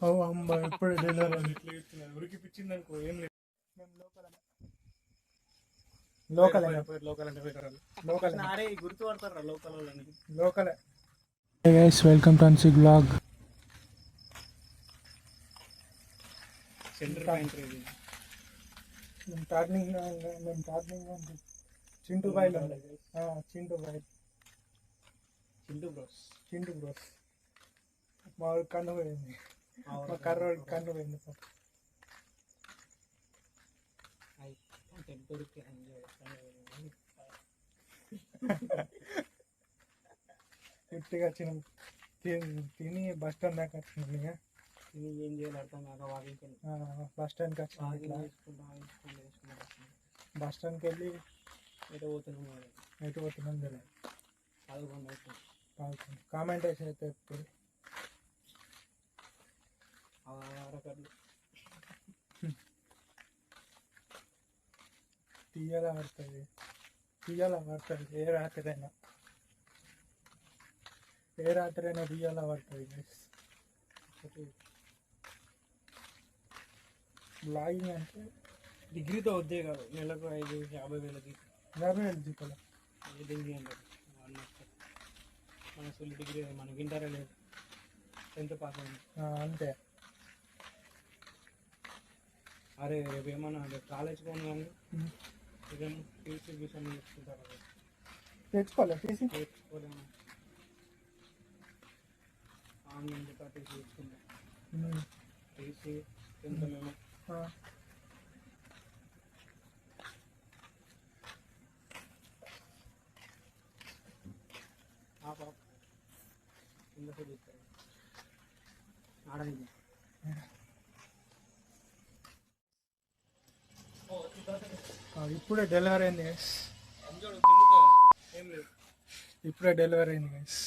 ఓ అమ్మ ఇప్పుడు డెలివరీ ఉరికి పిచ్చింది అనుకో ఏం లేదు. మేము లోకల్ అంటే గుర్తుపడతారా లోకలే. గైస్ వెల్కమ్ టు అన్సిక్ బ్లాగ్. టర్నింగ్ చింటూ బాయ్లో చింటూ బ్రోస్ మా కన్ను పోయింది, మా కర్రోడికి కన్ను పోయింది. ఉట్టిగా వచ్చినాం, తిని బస్ స్టాండ్ దాకా వచ్చినాం. ఇక ఏం చేయాలి అర్థం కాక బస్ స్టాండ్కి వచ్చినాం. ఇట్లా బస్ స్టాండ్కి వెళ్ళి ఎటు పోతున్నాం తెలియదు. కామెంట్ వేసి అయితే ఎప్పుడు తీయాల పడుతుంది ఏ రాత్రైనా తీయాల పడుతుంది. బ్లాగింగ్ అంటే డిగ్రీతో వద్దే కాదు, నెలకు 50,000 జీతాలు ఏ డిగ్రీ అంటే మన ఫుల్ డిగ్రీ మనకి ఇంటరే లేదు, 10th పాస్ అయింది అంతే. అరే రేపు ఏమన్నా కాలేజ్ పోను కానీ టీసీ విషయం నేర్చుకుంటారు. తెచ్చుకోలేము ఆన్లైన్ టీసీ తెచ్చుకుంటాం. టీసీ 10th మేము ఇప్పుడే డెలివరీ అయింది గైస్. ఇప్పుడే డెలివరీ అయింది గైస్.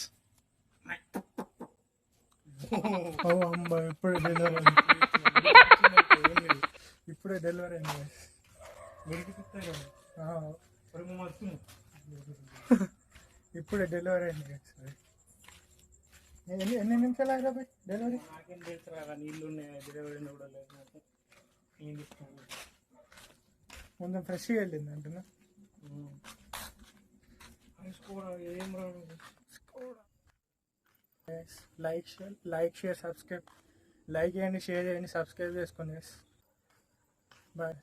ఓ అమ్మ ఇప్పుడే డెలివరీ అయింది గైస్. ఇప్పుడే డెలివరీ అయింది గైస్. ఎన్ని నిమిషాలు అయినా డెలివరీ? నాకేం తెలుసు, నీళ్ళు ఉన్నాయి, డెలివరీ కూడా లేదు. కొంచెం ఫ్రెష్గా వెళ్ళింది అంటున్నా. Like share subscribe. లైక్ చేయండి, షేర్ చేయండి, సబ్స్క్రైబ్ చేసుకోండి. బాయ్.